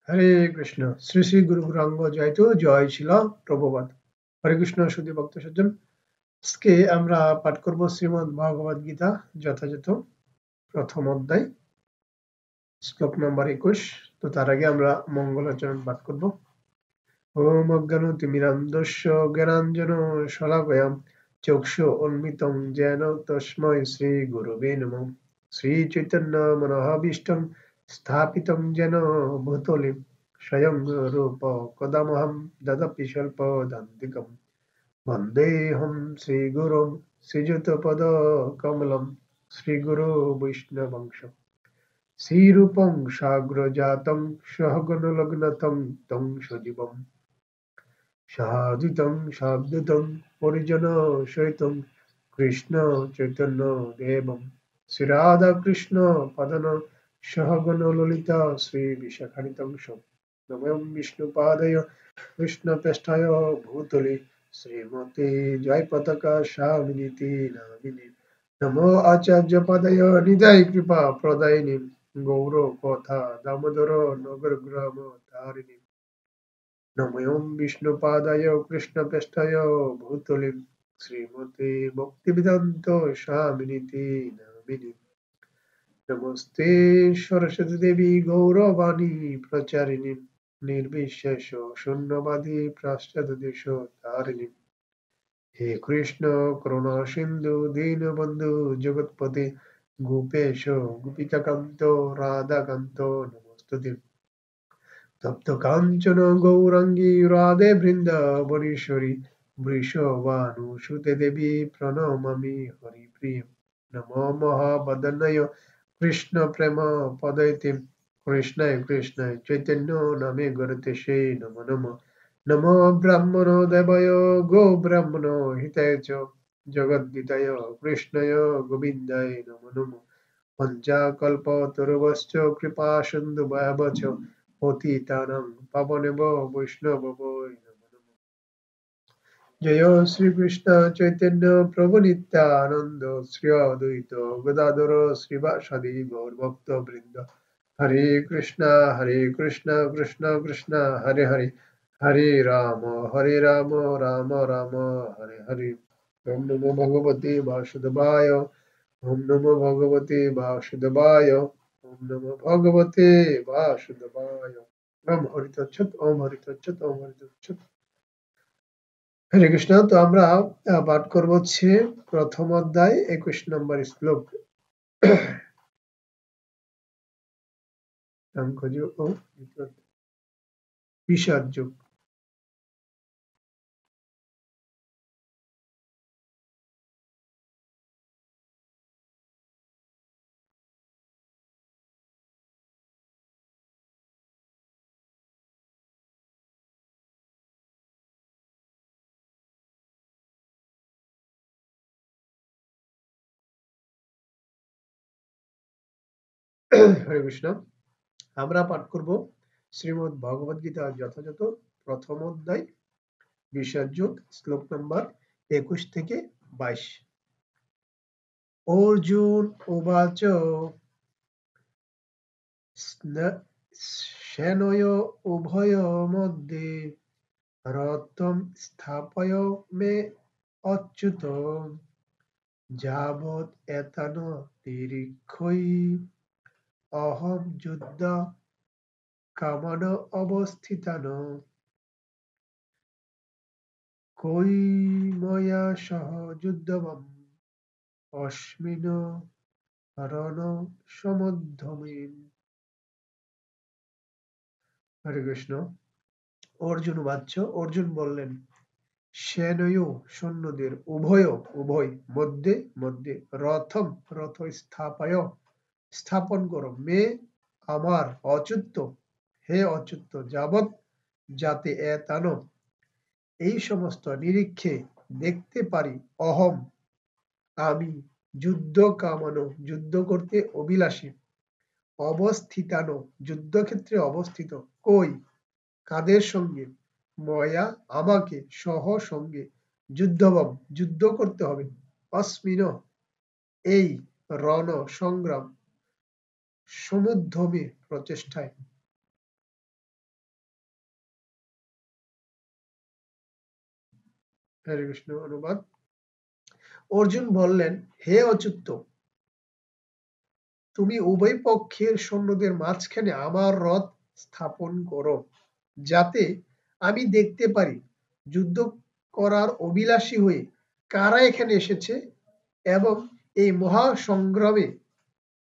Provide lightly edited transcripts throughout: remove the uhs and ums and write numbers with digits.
হরে কৃষ্ণ। শ্রী শ্রী গুরু গৌরাঙ্গ জয়তু, জয় ছিল প্রভুপাদ। হরে কৃষ্ণ সুধী ভক্ত সজ্জন, আজকে আমরা পাঠ করব শ্রীমদ্ ভগবদ গীতা যথাযথ প্রথম অধ্যায়, শ্লোক নম্বর 21। তো তার আগে আমরা মঙ্গলাচরণ পাঠ করব। ওম অজ্ঞানতিমিরান্ধস্য জ্ঞানাঞ্জন শলাকয়া চক্ষু উন্মিলিতং যেন তস্मै শ্রী গুরবে নমঃ। শ্রী চৈতন্য মনোভীষ্টং স্থাপিতং যেন ভূতলে স্বয়ং রূপ কদামহং দদপি স্বল্পদান্তিকम्। वन्देऽहं श्रीगुरुं श्रीयुतपदकमलं श्रीगुरो वैष्णवंश श्रीरूपं साग्रजातं सहगणलग्नतं तं सजीवम् साद्वैतं सावधूतं परिजनसहितं कृष्ण चैतन्य देवं श्रीराधाकृष्ण पदन सहगणललिता श्रीविशाखान्वितं नमः विष्णुपादय कृष्णप्रेष्ठाय भूतले श्रीमते जयपताका स्वामिनीति नामिने नमो आचार्यपदय निधाय कृपा प्रदायिने गौरकथा दामोदर नगरग्राम तारिणे नमो विष्णुपादाय कृष्णप्रेष्ठाय भूतले श्रीमते भक्तिवेदान्त स्वामिनीति नामिने नमस्ते सरस्वती देवी गौरवाणी प्रचारिणी निर्विशेष शून्यवादी पाश्चात्य तारिणी हे कृष्ण करुणा सिंधु दीनबंधु जगतपते गोपेश गोपिकान्त राधाकान्त नमस्तुते तप्त कांचन गौरांगी राधे वृंदावनेश्वरी वृषभानुसुते देवी प्रणमामि हरिप्रिय नमो महावदनाय कृष्ण प्रेम पदयते कृष्णाय कृष्णाय चैतन्य नामे गरते शे नमो नमः नमो ब्राह्मणो देवाय गो ब्राह्मणो हिताय च जगद्दिताय कृष्णाय गोविन्दाय नमो नमः पञ्चाकल्पतरुश्च कृपा सिन्धुभ्यश्च पतितानां पावनेभ्यो वैष्णवेभ्यो नमो नमः। जय श्री कृष्ण चैतन्य प्रभु नित्यानंद श्री अद्वैत गदाधर श्रीवासादि गौरभक्त वृंद हरे कृष्ण कृष्ण कृष्ण हरे हरे हरे राम राम राम हरे हरे। ओम नमो भगवते वासुदेवाय ओम नमो भगवते वासुदेवाय ओम नमो भगवते वासुदेवाय। ओम हरितच्छत ओम हरितच्छत ओम हरितच्छत। হরে কৃষ্ণ। তো আমরা পাঠ করব হচ্ছে প্রথম অধ্যায় 21 নম্বর শ্লোক। সাংখ্যযোগ ও বিষাদ যোগ। হরে কৃষ্ণ। আমরা পাঠ করব শ্রীমদ্ ভগবদ গীতা যথাযথ প্রথম অধ্যায় বিষাদ যোগ, শ্লোক নম্বর 21 থেকে 22। অর্জুন উবাচ সেনয় উভয় মধ্যে রথম স্থাপয় মে অচ্যুত যাবৎ এতান তিরিক্ষৈ অহম যুদ্ধ কামান অবস্থিতান কই ময়া সহ যুদ্ধবম অস্মিন রণ সমুদ্ধমে। হরে কৃষ্ণ। অর্জুন বাচ্চ, অর্জুন বললেন, সেনয় সৈন্যদের উভয় মধ্যে মধ্যে রথম রথ স্থাপয় স্থাপন করো মে আমার অচ্যুত হে অচ্যুত যাবৎ যাতে এতান এই সমস্ত নিরীক্ষে দেখতে পারি অহম আমি যুদ্ধ কামানো যুদ্ধ করতে অভিলাষী অবস্থিতানো যুদ্ধক্ষেত্রে অবস্থিত কই কাদের সঙ্গে ময়া আমাকে সহ সঙ্গে যুদ্ধবম যুদ্ধ করতে হবে অস্মিন এই রণ সংগ্রাম সমুদ্ধমে প্রচেষ্টায়। হরে কৃষ্ণ। অনুবাদ। অর্জুন বললেন, হে অচ্যুত, তুমি উভয় পক্ষের সৈন্যদের মাঝখানে আমার রথ স্থাপন করো, যাতে আমি দেখতে পারি যুদ্ধ করার অভিলাষী হয়ে কারা এখানে এসেছে এবং এই মহাসংগ্রামে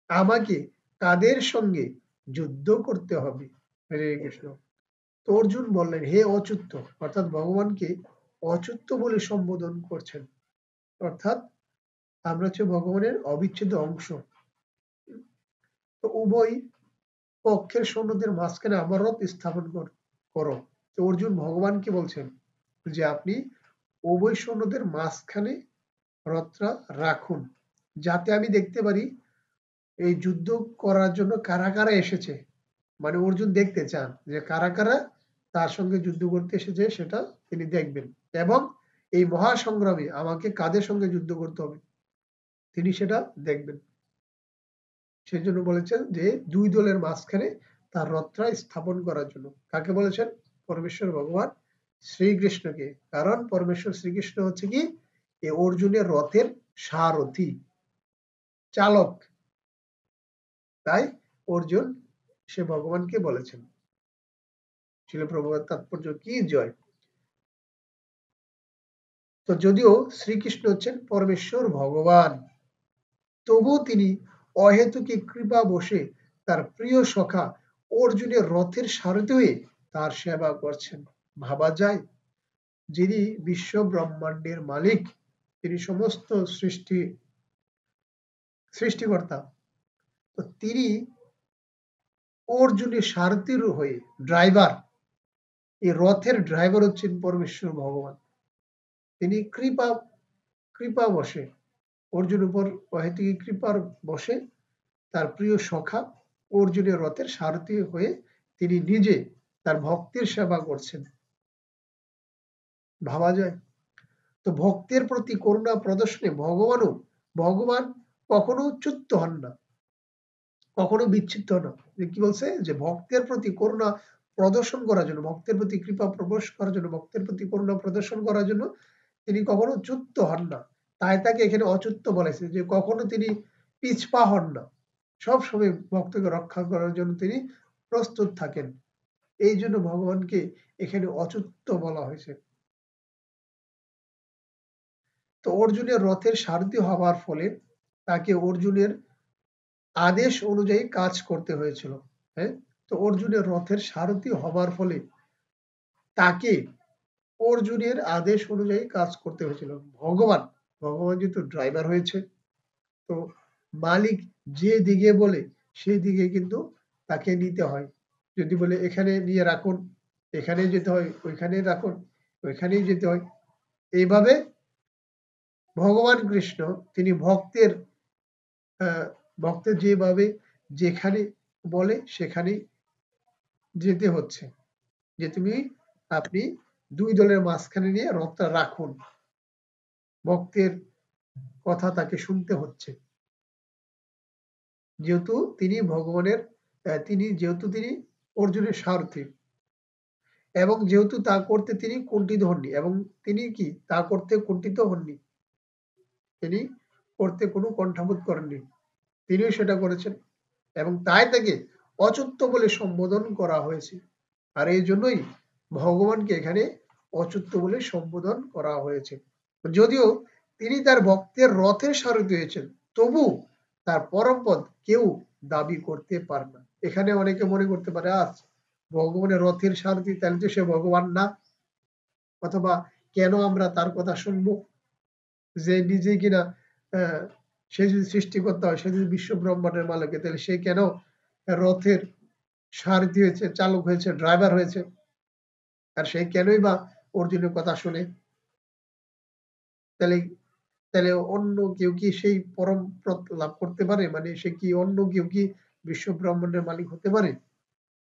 আমাকে কাদের সঙ্গে যুদ্ধ করতে হবে। হরে কৃষ্ণ। তো অর্জুন বললেন, হে অচ্যুত, অর্থাৎ ভগবানকে অচ্যুত বলে সম্বোধন করছেন, অর্থাৎ আমরা হচ্ছে ভগবানের অবিচ্ছেদ্য অংশ। তো উভয় পক্ষের সৈন্যদের মাঝখানে আমার রথ স্থাপন করো। তো অর্জুন ভগবানকে বলছেন যে আপনি উভয় সৈন্যদের মাঝখানে রথটা রাখুন, যাতে আমি দেখতে পারি এই যুদ্ধ করার জন্য কারা কারা এসেছে। মানে অর্জুন দেখতে চান যে কারা কারা তার সঙ্গে যুদ্ধ করতে এসেছে, সেটা তিনি দেখবেন, এবং এই মহাসংগ্রামে আমাকে কাদের সঙ্গে যুদ্ধ করতে হবে তিনি সেটা দেখবেন। সেই জন্য বলেছেন যে দুই দলের মাঝখানে তার রথটা স্থাপন করার জন্য। কাকে বলেছেন? পরমেশ্বর ভগবান শ্রীকৃষ্ণকে। কারণ পরমেশ্বর শ্রীকৃষ্ণ হচ্ছে কি এই অর্জুনের রথের সারথি, চালক। তাই অর্জুন সে ভগবানকে বলেছেন। শিল প্রভুপাদ তাৎপর্য কি জয়। তো যদিও শ্রীকৃষ্ণ হচ্ছেন পরমেশ্বর ভগবান, তবু তিনি অহেতুকি কৃপা বসে তার প্রিয় সখা অর্জুনের রথের সারথি হয়ে তার সেবা করছেন। ভাবা যায়, যিনি বিশ্ব ব্রহ্মাণ্ডের মালিক, তিনি সমস্ত সৃষ্টিকর্তা, তো তিনি অর্জুনের সারথির হয়ে ড্রাইভার, এই রথের ড্রাইভার হচ্ছেন পরমেশ্বর ভগবান। তিনি কৃপা বসে অর্জুন উপর অহেতুকি কৃপার বসে তার প্রিয় সখা অর্জুনের রথের সারথি হয়ে তিনি নিজে তার ভক্তের সেবা করছেন। ভাবা যায়। তো ভক্তের প্রতি করুণা প্রদর্শনে ভগবান কখনো চ্যুত হন না, কখনো বিচ্ছিন্ন হন না। কি বলছে যে ভক্তের প্রতি করুণা প্রদর্শন করার জন্য, ভক্তের প্রতি কৃপা প্রবেশ করার জন্য, ভক্তের প্রতি করুণা প্রদর্শন করার জন্য তিনি কখনো চ্যুত হন না। তাই তাকে এখানে অচ্যুত বলেছে, যে কখনো তিনি পিছপা হন না, সবসময় ভক্তকে রক্ষা করার জন্য তিনি প্রস্তুত থাকেন। এই জন্য ভগবানকে এখানে অচ্যুত বলা হয়েছে। তো অর্জুনের রথের সারথি হওয়ার ফলে তাকে অর্জুনের আদেশ অনুযায়ী কাজ করতে হয়েছিল। হ্যাঁ, তো অর্জুনের রথের সারথি হবার ফলে তাকে অর্জুনের আদেশ অনুযায়ী কাজ করতে হয়েছিল। ভগবান যেহেতু ড্রাইভার হয়েছে, তো মালিক যে দিকে বলে সেই দিকে কিন্তু তাকে নিতে হয়। যদি বলে এখানে নিয়ে রাখুন, এখানে যেতে হয়, ওইখানে রাখুন, ওইখানেই যেতে হয়। এইভাবে ভগবান কৃষ্ণ তিনি ভক্তের যেভাবে যেখানে বলে সেখানেই যেতে হচ্ছে, যে আপনি দুই দলের মাঝখানে নিয়ে রথটা রাখুন, ভক্তের কথা তাকে শুনতে হচ্ছে। যেহেতু তিনি অর্জুনের সারথি, এবং যেহেতু তা করতে তিনি কুণ্ঠিত হননি, এবং তিনি কি তা করতে কুণ্ঠিত হননি, তিনি করতে কোনো কণ্ঠাবোধ করেননি, তিনিও সেটা করেছেন, এবং তাই তাকে অচ্যুত বলে সম্বোধন করা হয়েছে। আর এই জন্যই ভগবানকে এখানে অচ্যুত বলে সম্বোধন করা হয়েছে। যদিও তিনি তার ভক্তের রথের সারথি হয়েছেন, তবু তার পরমপদ কেউ দাবি করতে পারে না। এখানে অনেকে মনে করতে পারে, ভগবানের রথের সারথি, তাহলে তো সে ভগবান না, অথবা কেন আমরা তার কথা শুনবো, যে নিজে কিনা সে যদি সৃষ্টিকর্তা হয়, সে যদি বিশ্ব ব্রহ্মাণ্ডের মালিক, তাহলে সে কেন রথের সারথি হয়েছে, চালক হয়েছে, ড্রাইভার হয়েছে, আর সে কেনই বা অর্জুনের কথা শুনে? তাহলে অন্য কেউ কি সেই পরম পদ লাভ করতে পারে? মানে সে কি অন্য কেউ কি বিশ্ব ব্রহ্মাণ্ডের মালিক হতে পারে?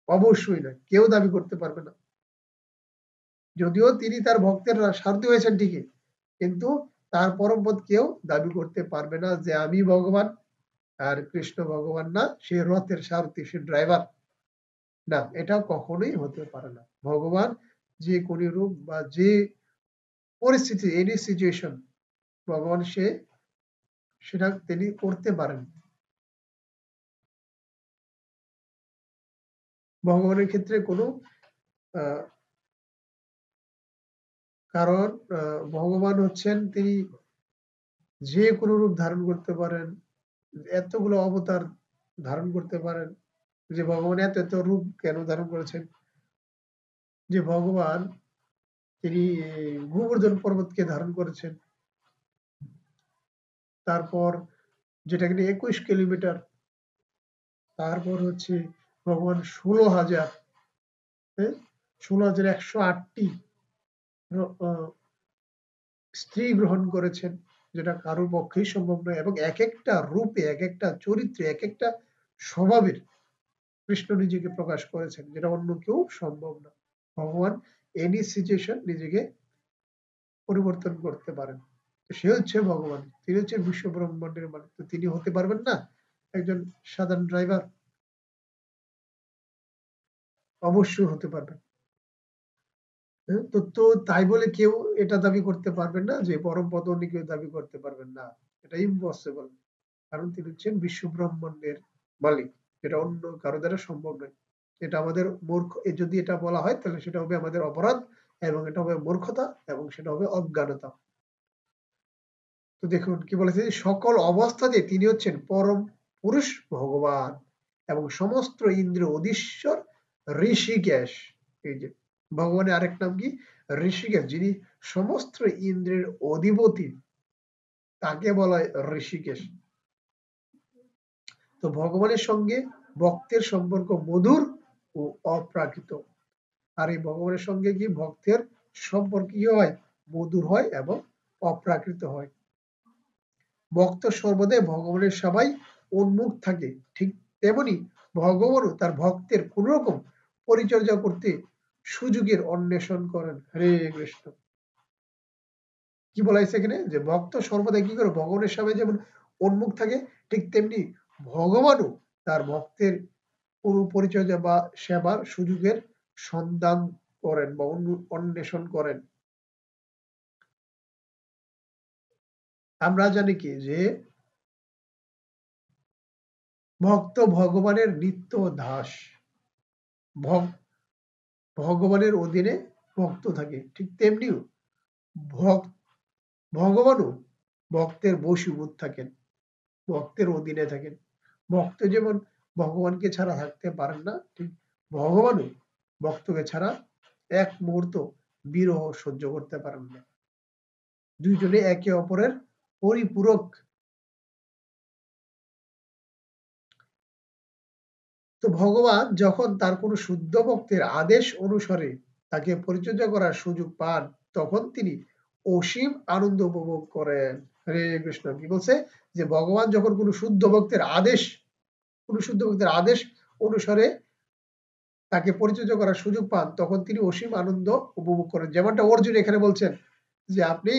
অবশ্যই না, কেউ দাবি করতে পারবে না। যদিও তিনি তার ভক্তের সারথি হয়েছেন ঠিকই, কিন্তু তার পরম পদ কেউ দাবি করতে পারবে না যে আমি ভগবান আর কৃষ্ণ ভগবান না, সে রথের সারথি, সে ড্রাইভার না, এটা কখনোই হতে পারে না। ভগবান যে কোন রূপ বা যে পরিস্থিতি, এনি সিচুয়েশন ভগবান সেটা তিনি করতে পারেন। ভগবানের ক্ষেত্রে কোনো কারণ ভগবান হচ্ছেন তিনি যে কোনো রূপ ধারণ করতে পারেন, এতগুলো অবতার ধারণ করতে পারেন। যে ভগবান এত এত রূপ কেন ধারণ করেছেন? যে ভগবান তিনি গোবর্ধন পর্বতকে ধারণ করেছেন, তারপর যেটা কিনা 21 কিলোমিটার, তারপর হচ্ছে ভগবান 16,108টি স্ত্রী গ্রহণ করেছেন, যেটা কারোর পক্ষেই সম্ভব নয়। এবং এক একটা রূপে, এক একটা চরিত্রে, এক একটা স্বভাবের কৃষ্ণ নিজেকে প্রকাশ করেছেন, যেটা অন্য কেউ সম্ভব না। ভগবান এনি সিচুয়েশন নিজেকে পরিবর্তন করতে পারেন। সে হচ্ছে ভগবান, তিনি হচ্ছে বিশ্ব ব্রহ্মাণ্ডের মালিক। তো তিনি হতে পারবেন না একজন সাধারণ ড্রাইভার? অবশ্যই হতে পারবেন। তো তাই বলে কেউ এটা দাবি করতে পারবেন না যে পরম পদ অন্য কেউ দাবি করতে পারবেন না, এটা ইম্পসিবল। কারণ তিনি হচ্ছেন বিশ্ব ব্রহ্মাণ্ডের মালিক, এটা অন্য কারো দ্বারা সম্ভব নয়। এটা আমাদের মূর্খ, যদি এটা বলা হয় তাহলে সেটা হবে আমাদের অপরাধ, এবং এটা হবে মূর্খতা, এবং সেটা হবে অজ্ঞানতা। তো দেখুন কি বলেছে, সকল অবস্থাতে তিনি হচ্ছেন পরম পুরুষ ভগবান এবং সমস্ত ইন্দ্র অধীশ্বর ঋষিকেশ। এই যে ভগবানের আরেক নাম কি? ঋষিকেশ। যিনি সমস্ত ইন্দ্রের অধিপতি, তাকে বলা হয় ঋষিকেশ। তো ভগবানের সঙ্গে ভক্তের সম্পর্ক মধুর ও অপ্রাকৃত। আর এই ভগবানের সঙ্গে কি ভক্তের সম্পর্ক কি হয়? মধুর হয় এবং অপ্রাকৃত হয়। ভক্ত সর্বদাই ভগবানের সেবায় উন্মুখ থাকে, ঠিক তেমনি ভগবানও তার ভক্তের কোন রকম পরিচর্যা করতে সুযোগের অন্বেষণ করেন। হরে কৃষ্ণ। কি বলা হয়েছে এখানে? যে ভক্ত সর্বদাই কি করে? ভগবানের সেবায় যেমন উন্মুখ থাকে, ঠিক তেমনি ভগবানও তার ভক্তের পরিচর্যা বা সেবার সুযোগের সন্ধান করেন বা অন্বেষণ করেন। আমরা জানি কি যে ভক্ত ভগবানের নিত্য দাস, ভগবানের অধীনে ভক্ত থাকে, ঠিক তেমনিও ভগবানও ভক্তের বশীভূত থাকেন, ভক্তের অধীনে থাকেন। ভক্ত যেমন ভগবানকে ছাড়া থাকতে পারেন না, ঠিক ভগবানও ভক্তকে ছাড়া এক মুহূর্ত বিরহ সহ্য করতে পারেন না। দুইজনে একে অপরের পরিপূরক। তো ভগবান যখন তার কোনো শুদ্ধ ভক্তের আদেশ অনুসারে তাকে পরিচর্যা করার সুযোগ পান, তখন তিনি অসীম আনন্দ উপভোগ করেন। হরে কৃষ্ণ। কি বলছে? যে ভগবান যখন কোনো শুদ্ধ ভক্তের আদেশ অনুসারে তাকে পরিচর্যা করার সুযোগ পান, তখন তিনি অসীম আনন্দ উপভোগ করেন। যেমনটা অর্জুন এখানে বলছেন যে আপনি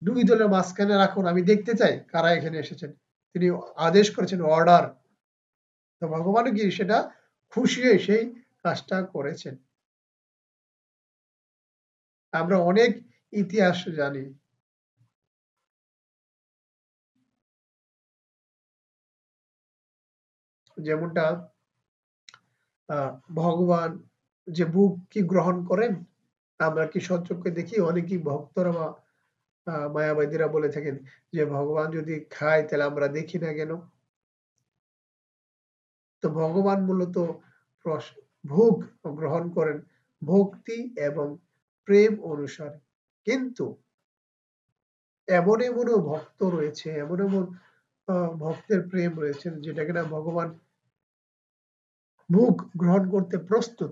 দুই দলের মাঝখানে রাখুন, আমি দেখতে চাই কারা এখানে এসেছেন। তিনি আদেশ করেছেন, অর্ডার। তো ভগবান কি সেটা খুশি হয়ে সেই কাজটা করেছেন। আমরা অনেক ইতিহাস জানি। যেমনটা ভগবান যে বুক কি গ্রহণ করেন, আমরা কি সচক্ষে দেখি? অনেকেই ভক্তরা বা মায়াবাদীরা বলে থাকেন যে ভগবান যদি খায় তাহলে আমরা দেখি না কেন? তো ভগবান মূলত ভোগ গ্রহণ করেন ভক্তি এবং প্রেম অনুসারে। কিন্তু এমন এমনও ভক্ত রয়েছে, এমন এমন ভক্তের প্রেম রয়েছে যেটা কিনা ভগবান ভোগ গ্রহণ করতে প্রস্তুত।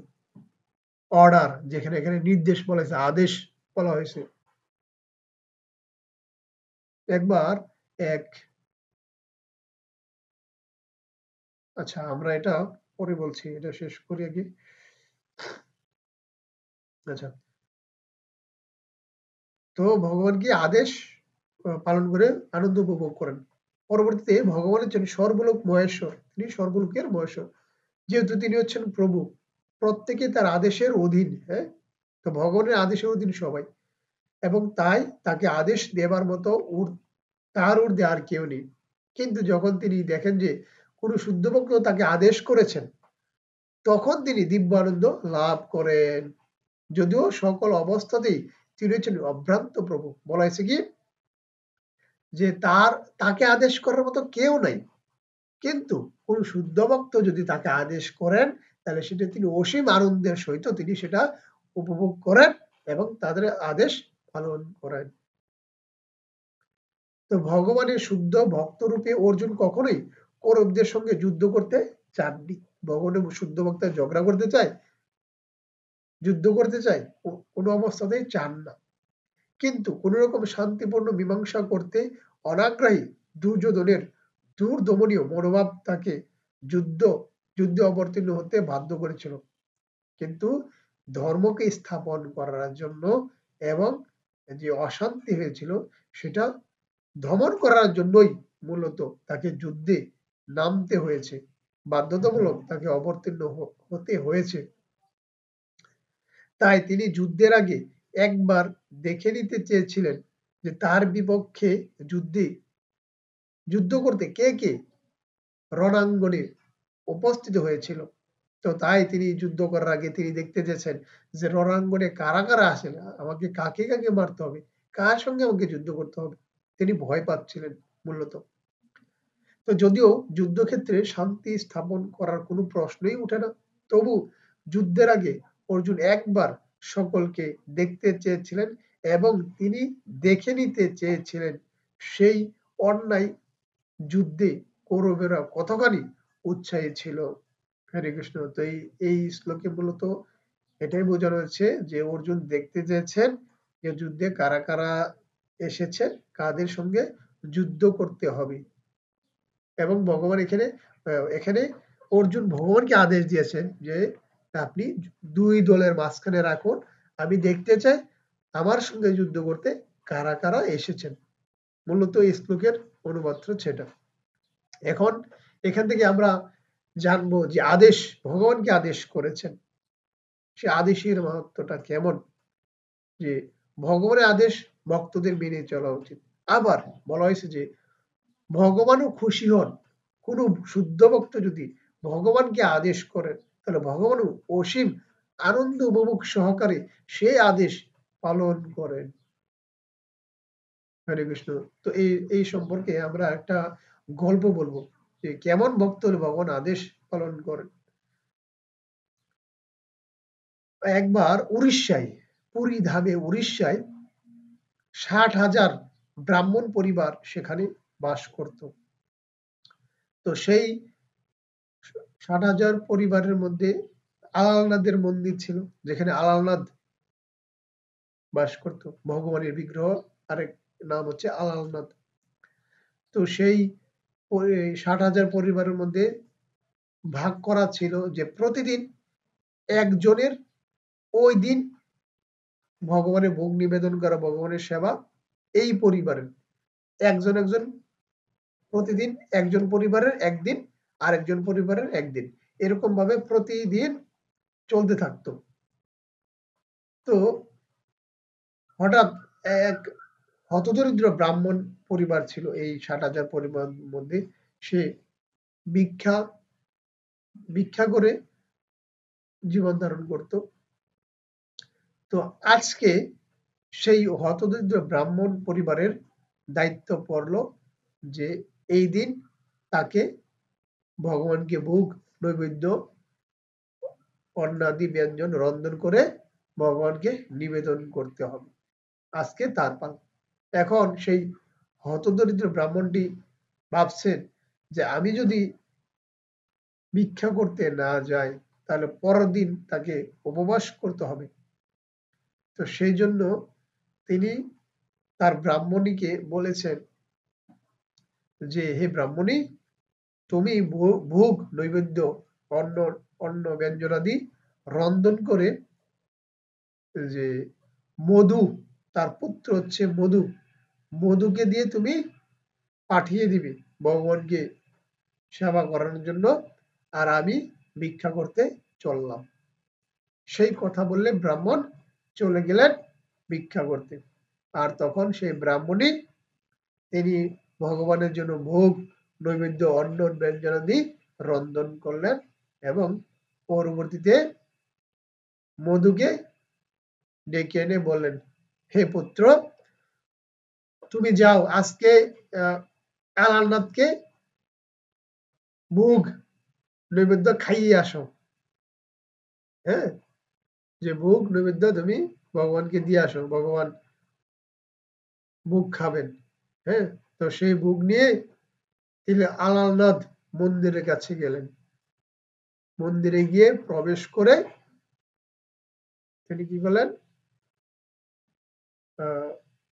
অর্ডার, যেখানে এখানে নির্দেশ বলা হয়েছে, আদেশ বলা হয়েছে। একবার আচ্ছা আমরা এটা পরে বলছি, এটা শেষ করি আগে। আচ্ছা, তো ভগবান কি আদেশ পালন করে আনন্দ উপভোগ করেন। পরবর্তীতে ভগবানের জন্য সর্বলোক মহেশ্বর, তিনি সর্বলোকের মহেশ্বর, যেহেতু তিনি হচ্ছেন প্রভু, প্রত্যেকে তার আদেশের অধীন। হ্যাঁ, তো ভগবানের আদেশের অধীন সবাই। এবং তাই তাকে আদেশ দেবার মতো তার ঊর্ধ্বে আর কেউ নেই। কিন্তু যখন তিনি দেখেন যে কোনো শুদ্ধ ভক্ত তাকে আদেশ করেছেন, তখন তিনি দিব্যানন্দ লাভ করেন। যদিও সকল অবস্থাতেই তিনি হচ্ছেন অভ্রান্ত প্রভু। বলা হয়েছে কি যে তাকে আদেশ করার মতো কেউ নাই, কিন্তু কোন শুদ্ধ ভক্ত যদি তাকে আদেশ করেন তাহলে সেটা তিনি অসীম আনন্দের সহিত তিনি সেটা উপভোগ করেন এবং তাদের আদেশ পালন করেন। তো ভগবানের শুদ্ধ ভক্ত রূপে অর্জুন কখনোই কৌরবদের সঙ্গে যুদ্ধ করতে চাননি। ভগবানের শুদ্ধ ভক্ত ঝগড়া করতে চায়, যুদ্ধ করতে চায়, কোনো অবস্থাতেই চান না। কিন্তু কোন রকম শান্তিপূর্ণ মীমাংসা করতে অনাগ্রহী দুর্যোধনের দূরদমনীয় মনোভাব তাকে যুদ্ধে অবতীর্ণ হতে বাধ্য করেছিল। কিন্তু ধর্মকে স্থাপন করার জন্য এবং যে অশান্তি হয়েছিল সেটা দমন করার জন্যই মূলত তাকে যুদ্ধে নামতে হয়েছে, বাধ্যতামূলক তাকে অবতীর্ণ হতে হয়েছে। তাই তিনি যুদ্ধের আগে একবার দেখে নিতে চেয়েছিলেন যে তার বিপক্ষে যুদ্ধ করতে কে কে রণাঙ্গনে উপস্থিত হয়েছিল। তো তাই তিনি যুদ্ধ করার আগে তিনি দেখতে চেয়েছেন যে রণাঙ্গনে কারা কারা আসেন, আমাকে কাকে কাকে মারতে হবে, কার সঙ্গে আমাকে যুদ্ধ করতে হবে। তিনি ভয় পাচ্ছিলেন মূলত। তো যদিও যুদ্ধক্ষেত্রে শান্তি স্থাপন করার কোনো প্রশ্নই উঠে না, তবু যুদ্ধের আগে অর্জুন একবার সকলকে দেখতে চেয়েছিলেন এবং তিনি দেখে নিতে চেয়েছিলেন সেই অন্যায় যুদ্ধে কৌরবেরা কতখানি উৎসাহী ছিল। হরে কৃষ্ণ। তো এই শ্লোকে মূলত এটাই বোঝানো হচ্ছে যে অর্জুন দেখতে চেয়েছেন যে যুদ্ধে কারা কারা এসেছে, কাদের সঙ্গে যুদ্ধ করতে হবে। এবং ভগবান এখানে অর্জুন ভগবানকে আদেশ দিয়েছেন যে আপনি দুই দলের মাঝখানে রাখুন, আমি দেখতে চাই আমার সঙ্গে যুদ্ধ করতে কারা কারা এসেছেন। মূলত এই শ্লোকের অনুবাদ সেটা। এখন এখান থেকে আমরা জানবো যে আদেশ ভগবানকে আদেশ করেছেন, সে আদেশের মাহাত্ম্যটা কেমন, যে ভগবানের আদেশ ভক্তদের মেনে চলা উচিত। আবার বলা হয়েছে যে ভগবানও খুশি হন, কোন শুদ্ধ ভক্ত যদি ভগবানকে আদেশ করেন তাহলে ভগবানও অসীম আনন্দ উপভোগ সহকারে সে আদেশ পালন করেন। হরে কৃষ্ণ। তো এই সম্পর্কে আমরা একটা গল্প বলবো যে কেমন ভক্ত হলে ভগবান আদেশ পালন করেন। একবার উড়িষ্যায়, পুরী ধামে উড়িষ্যায় 60,000 ব্রাহ্মণ পরিবার সেখানে বাস করত। তো সেই 60,000 পরিবারের মধ্যে আলালনাথের মন্দির ছিল, যেখানে আলালনাথ বাস করত। ভগবানের বিগ্রহ আরেক নাম হচ্ছে আলালনাথ। তো সেই 60,000 পরিবারের মধ্যে ভাগ করা ছিল যে প্রতিদিন একজনের ওই দিন ভগবানের ভোগ নিবেদন করা, ভগবানের সেবা এই পরিবারের একজন প্রতিদিন, একজন পরিবারের একদিন, আরেকজন পরিবারের একদিন, এরকম ভাবে প্রতিদিন চলতে থাকতো। তো হঠাৎ এক হতদরিদ্র ব্রাহ্মণ পরিবার ছিল এই 60,000 পরিবার মধ্যে, সে ভিক্ষা করে জীবন ধারণ করত। তো আজকে সেই হতদরিদ্র ব্রাহ্মণ পরিবারের দায়িত্ব পড়ল যে এই দিন তাকে ভগবানকে ভোগ নৈবেদ্য অন্নাদি ব্যঞ্জন রন্ধন করে ভগবানকে নিবেদন করতে হবে। আজকে তার পাল। এখন সেই হতদরিদ্র ব্রাহ্মণটি ভাবছেন যে আমি যদি ভিক্ষা করতে না যাই তাহলে পরের দিন তাকে উপবাস করতে হবে। তো সেই জন্য তিনি তার ব্রাহ্মণীকে বলেছেন যে হে ব্রাহ্মণী, তুমি ভোগ নৈবেদ্য অন্ন ব্যঞ্জনাদি রন্ধন করে যে মধু, তার পুত্র হচ্ছে মধুকে দিয়ে তুমি পাঠিয়ে দিবে ভগবানকে সেবা করানোর জন্য, আর আমি ভিক্ষা করতে চললাম। সেই কথা বললে ব্রাহ্মণ চলে গেলেন ভিক্ষা করতে। আর তখন সেই ব্রাহ্মণী তিনি ভগবানের জন্য ভোগ নৈবেদ্য অন্ন ব্যঞ্জনাদি রন্ধন করলেন এবং পরবর্তীতে মধুকে ডেকে এনে বললেন, হে পুত্র, তুমি যাও আজকে আলালনাথকে ভোগ নৈবেদ্য খাইয়ে আসো। হ্যাঁ, যে ভোগ নৈবেদ্য তুমি ভগবানকে দিয়ে আসো, ভগবান ভোগ খাবেন। হ্যাঁ, তো সেই ভোগ নিয়ে তিনি আলালনাথ মন্দিরের কাছে গেলেন। মন্দিরে গিয়ে প্রবেশ করে তিনি কি করলেন,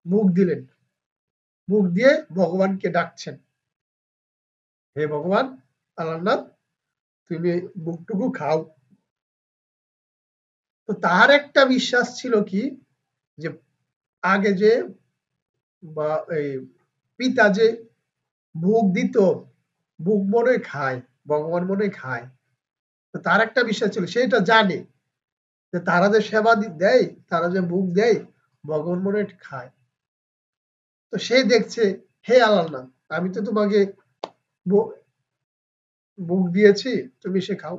মুখ দিলেন, মুখ দিয়ে ভগবানকে ডাকছেন, হে ভগবান আলালনাথ, তুমি মুখটুকু খাও। তো তার একটা বিশ্বাস ছিল কি, যে আগে যে বা এই পিতা যে ভোগ দিত, ভোগ মনে খায়, ভগবান মনে খায়। তো তার একটা বিশ্বাস ছিল, সেটা জানে যে তারা যে সেবা দেয়, তারা যে ভোগ দেয়, ভগবান মনে খায়। তো সে দেখছে, হে আলালনাথ, আমি তো তোমাকে ভোগ দিয়েছি, তুমি সে খাও।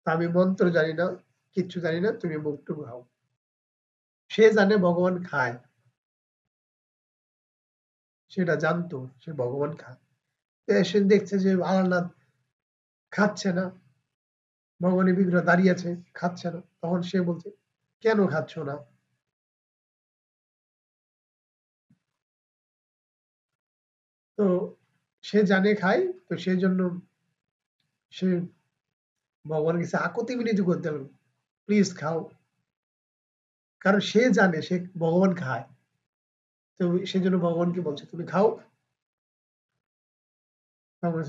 আমি মন্ত্র জানি না, কিচ্ছু জানি না, তুমি ভোগটুকু খাও। সে জানে ভগবান খায়, সেটা জানতো, সে ভগবান খায়। সে দেখছে যে আলালনাথ খাচ্ছে না, ভগবানের বিগ্রহ দাঁড়িয়ে আছে, খাচ্ছে না। তখন সে বলছে, কেন খাচ্ছ না? তো সে জানে খায়, তো সেই জন্য সে ভগবানের কাছে আকুতি মিনতি করতে লাগলো, প্লিজ খাও। কারণ সে জানে সে ভগবান খায়, তো সেই জন্য ভগবানকে বলছে তুমি খাও। ভগবান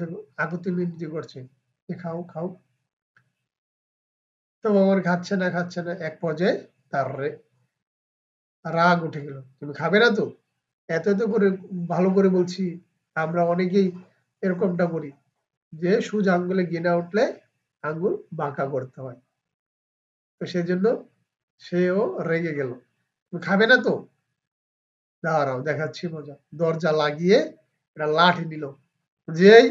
আকুতি মিনতি করছে যে খাও খাও। তো ভগবান খাচ্ছে না খাচ্ছে না, এক পর্যায়ে তার রাগ উঠে গেল, তুমি খাবে না তো? এত এত করে ভালো করে বলছি, আমরা অনেকেই এরকমটা করি যে সোজা আঙ্গুলে গিয়ে উঠলে আঙ্গুল বাঁকা করতে হয়। তো সেজন্য সেও রেগে গেল, তুমি খাবে না তো? দাঁড়াও দেখাচ্ছি মজা। দরজা লাগিয়ে একটা লাঠি নিল, যেই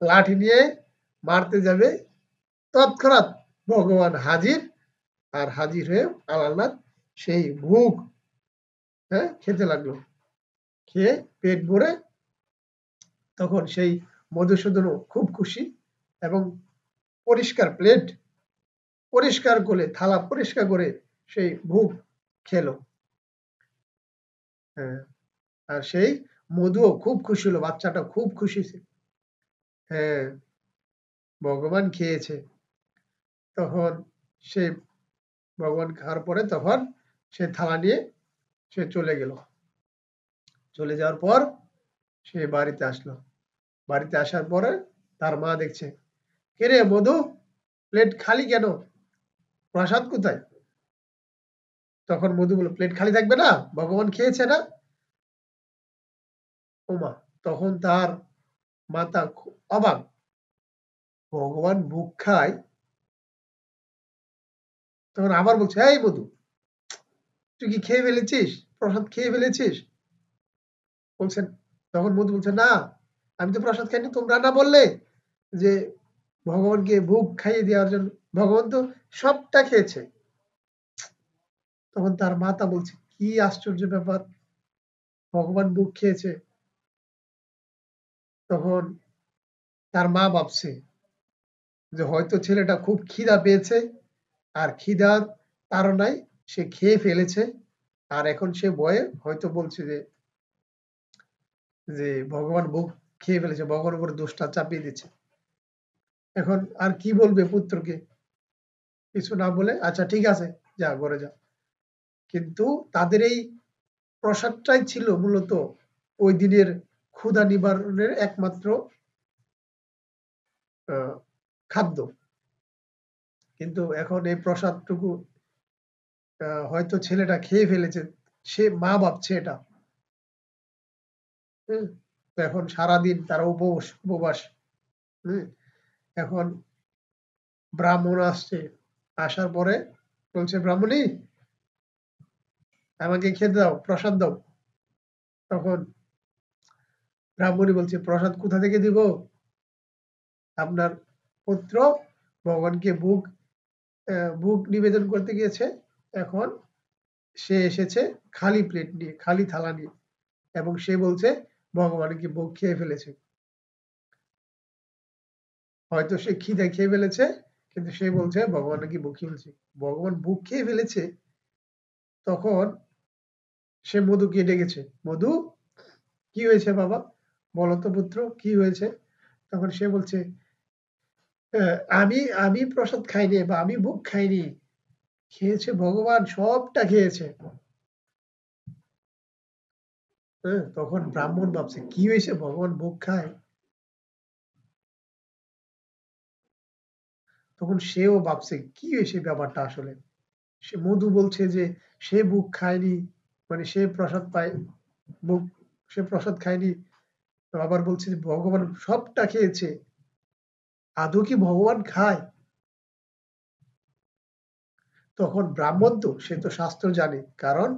লাঠি নিয়ে মারতে যাবে তৎক্ষণাৎ ভগবান হাজির, আর হাজির হয়ে আলালনাথ সেই ভোগ খেতে লাগলো। খেয়ে পেট ভরে তখন সেই মধুসূদনও খুব খুশি এবং পরিষ্কার প্লেট পরিষ্কার করে, থালা পরিষ্কার করে সেই ভোগ খেলো। হ্যাঁ, আর সেই মধুও খুব খুশি হলো, বাচ্চাটা খুব খুশি ছিল। হ্যাঁ, ভগবান খেয়েছে। তখন সে ভগবান খাওয়ার পরে তখন সে থালা নিয়ে সে চলে গেল। চলে যাওয়ার পর সে বাড়িতে আসলো। বাড়িতে আসার পরে তার মা দেখছে, কে রে মধু, প্লেট খালি কেন, প্রসাদ কোথায়? তখন মধু বলল, প্লেট খালি থাকবে না, ভগবান খেয়েছে না। ওমা, তখন তার মাতা অবাক, ভগবান ভোগ খায়? তখন আবার বলছে, এই মধু, তুই কি খেয়ে ফেলেছিস, প্রসাদ খেয়ে ফেলেছিস? বলছেন, তখন মধু বলছে, না, আমি তো প্রসাদ খাইনি, তোমরা না বললে যে ভগবানকে ভোগ খাইয়ে দেওয়ার জন্য? ভগবান তো সবটা খেয়েছে। তখন তার মাতা বলছে, কি আশ্চর্য ব্যাপার, ভগবান ভোগ খেয়েছে। তখন তার মা ভাবছে যে হয়তো ছেলেটা খুব খিদা পেয়েছে, আর খিদার তাড়নায় সে খেয়ে ফেলেছে, আর এখন সে ভয়ে হয়তো বলছে যে যে ভগবান ভোগ খেয়ে ফেলেছে, ভগবানের উপরে দোষটা চাপিয়ে দিচ্ছে। এখন আর কি বলবে পুত্রকে, কিছু না বলে আচ্ছা ঠিক আছে, যা ঘরে যা। কিন্তু তাদের এই প্রসাদটাই ছিল মূলত ওই দিনের ক্ষুধা নিবারণের একমাত্র খাদ্য। কিন্তু এখন এই প্রসাদটুকু হয়তো ছেলেটা খেয়ে ফেলেছে, সে মা ভাবছে এটা। তো এখন সারাদিন তারা উপবাস। এখন ব্রাহ্মণ আসছে, আসার পরে বলছে, ব্রাহ্মণী আমাকে খেতে দাও, প্রসাদ দাও। তখন ব্রাহ্মণী বলছে, প্রসাদ কোথা থেকে দিব? আপনার পুত্র ভগবানকে ভোগ নিবেদন করতে গিয়েছে, এখন সে এসেছে খালি প্লেট নিয়ে, খালি থালা নিয়ে, এবং সে বলছে ভগবানকে ভোগ খেয়ে ফেলেছে। হয়তো সে খিদে খেয়ে ফেলেছে, কিন্তু সে বলছে ভগবান নাকি ভোগ খেয়ে ফেলেছে। ভগবান ভোগ খেয়ে ফেলেছে, তখন সে মধুকে ডেকেছে, মধু কি হয়েছে বাবা, বলো তো পুত্র কি হয়েছে? তখন সে বলছে, আমি আমি প্রসাদ খাইনি বা আমি ভোগ খাইনি, খেয়েছে ভগবান, সবটা খেয়েছে। তখন ব্রাহ্মণ ভাবছে কি হয়েছে, ভগবান ভোগ খায়? তখন সেও ভাবছে কি হয়েছে ব্যাপারটা আসলে। সে মধু বলছে যে সে ভোগ খায়নি, মানে সে প্রসাদ পায়, ভোগ, সে প্রসাদ খায়নি। তো আবার বলছে যে ভগবান সবটা খেয়েছে, আদৌ কি ভগবান খায়? তখন ব্রাহ্মণ তো, সে তো শাস্ত্র জানে, কারণ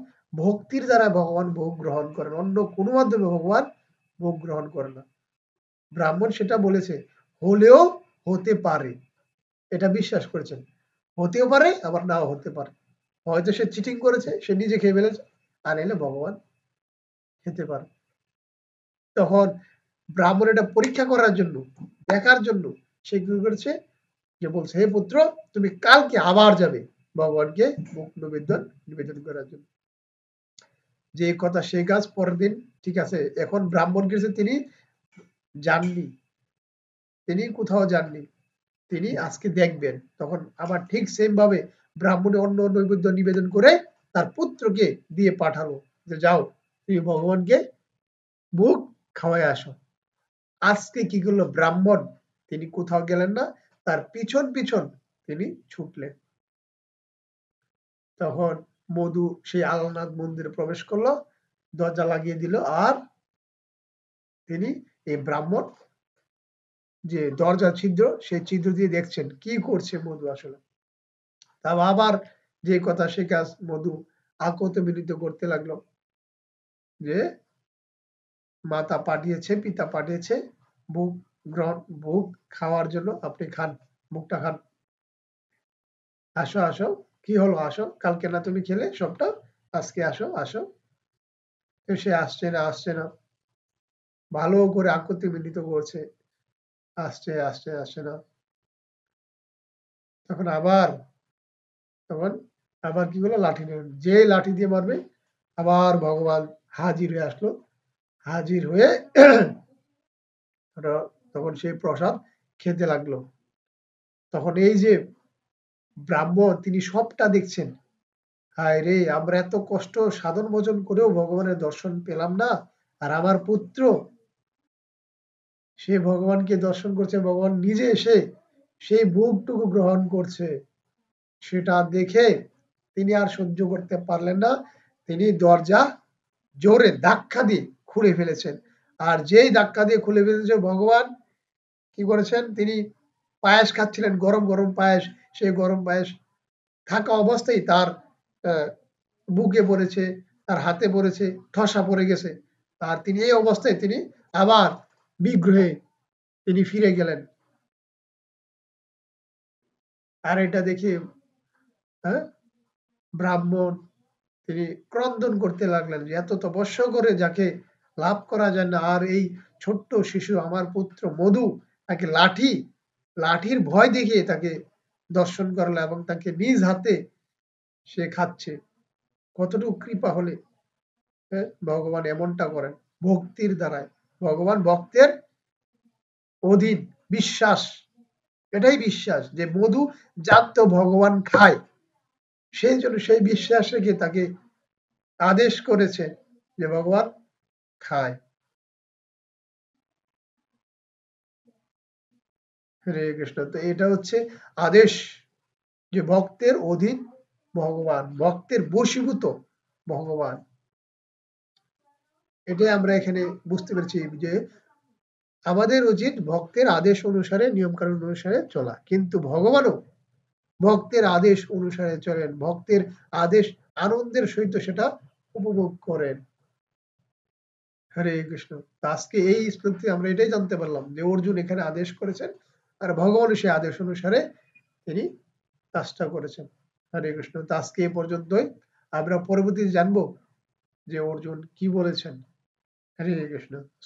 ভক্তির দ্বারা ভগবান ভোগ গ্রহণ করেন, অন্য কোনো মাধ্যমে ভগবান ভোগ গ্রহণ করে না। ব্রাহ্মণ সেটা বলেছে, হলেও হতে পারে, এটা বিশ্বাস করেছেন। হতেও পারে, আবার নাও হতে পারে। হয়তো সে চিটিং করেছে, সে নিজে খেয়ে ফেলেছে, আর এলে ভগবান খেতে পারে। তখন ব্রাহ্মণ এটা পরীক্ষা করার জন্য, দেখার জন্য, সে কি করেছে, যে বলছে, হে পুত্র, তুমি কালকে আবার যাবে ভগবানকে মুখ নিবেদন করার জন্য। যে কথা সে কাজ পরের দিন। ঠিক আছে, এখন ব্রাহ্মণ গেছে, তিনি যাননি, তিনি কোথাও যাননি, তিনি আজকে দেখবেন। তখন আবার ঠিক সেম ভাবে ব্রাহ্মণে অন্য নৈবেদ্য নিবেদন করে তার পুত্রকে দিয়ে পাঠালো, যে যাও তুমি ভগবানকে ভোগ খাওয়াই আসো। আজকে কি করলো ব্রাহ্মণ, তিনি কোথাও গেলেন না, তার পিছন পিছন তিনি ছুটলেন। তখন মধু সেই আলালনাথ মন্দিরে প্রবেশ করলো, দরজা লাগিয়ে দিল, আর তিনি, এই ব্রাহ্মণ যে দরজা ছিদ্র, সেই ছিদ্র দিয়ে দেখছেন কি করছে মধু আসলে। তা আবার যে কথা সে কাজ মধু আকত মিলিত করতে লাগলো, যে মাতা পাঠিয়েছে, পিতা পাঠিয়েছে ভোগ গ্রহণ, ভোগ খাওয়ার জন্য, আপনি খান, মুখটা খান, আসো আসো, কি হলো আসো, কালকে না তুমি খেলে সবটা, আজকে আসো আসো। তো সে আসছে না, আসছে না, ভালো করে আকুতি মিলিত করছে, আসছে আসছে, আসছে না। তখন আবার, তখন আবার কি করলো, লাঠি নিয়ে, যে লাঠি দিয়ে মারবে, আবার ভগবান হাজির হয়ে আসলো, হাজির হয়ে তখন সেই প্রসাদ খেতে লাগলো। তখন এই যে ব্রাহ্মণ, তিনি সবটা দেখছেন, হায় রে, আমরা এত কষ্ট সাধন ভোজন করেও ভগবানের দর্শন পেলাম না, আর আমার পুত্র, সে ভগবানকে দর্শন করছে, ভগবান নিজে এসে সেই ভোগটুকু গ্রহণ করছে। সেটা দেখে তিনি আর সহ্য করতে পারলেন না, তিনি দরজা জোরে ধাক্কা দিয়ে খুলে ফেলেছেন। আর যেই ধাক্কা দিয়ে খুলে ফেলেছে, ভগবান কি করেছেন, তিনি পায়েস খাচ্ছিলেন, গরম গরম পায়েস, সেই গরম পায়েস থাকা অবস্থায় তার বুকে পড়েছে, তার হাতে পড়েছে, ঠসা পড়ে গেছে। আর তিনি এই অবস্থায় তিনি আবার বিগ্রহে তিনি ফিরে গেলেন। আর এটা দেখে হ্যাঁ, ব্রাহ্মণ তিনি ক্রন্দন করতে লাগলেন, যে এত তপস্যা করে যাকে লাভ করা যায় না, আর এই ছোট্ট শিশু আমার পুত্র মধু, তাকে লাঠির ভয় দেখিয়ে তাকে দর্শন করলো, এবং তাকে নিজ হাতে সে খাচ্ছে। কতটুকু কৃপা হলে ভগবান এমনটা করেন, ভক্তির দ্বারায়। ভগবান ভক্তের অধীন, বিশ্বাস, এটাই বিশ্বাস, যে মধু জানতো ভগবান খায়, সেই জন্য সেই বিশ্বাস রেখে তাকে আদেশ করেছে যে ভগবান খায়। হরে কৃষ্ণ। তো এটা হচ্ছে আদেশ, যে ভক্তের অধীন ভগবান, ভক্তের বশীভূত ভগবান। এটাই আমরা এখানে বুঝতে পেরেছি, যে আমাদের উচিত ভক্তের আদেশ অনুসারে, নিয়ম কানুন অনুসারে চলা, কিন্তু ভগবানও ভক্তের আদেশ অনুসারে চলেন, ভক্তের আদেশ আনন্দের সহিত সেটা উপভোগ করেন। হরে কৃষ্ণ। আজকে এই শ্লোক থেকে আমরা এটাই জানতে পারলাম যে অর্জুন এখানে আদেশ করেছেন আর ভগবান সেই আদেশ অনুসারে তিনি কাজটা করেছেন। হরে কৃষ্ণ। তো আজকে এই পর্যন্তই। আমরা পরবর্তীতে জানবো যে অর্জুন কি বলেছেন। হরে কৃষ্ণ।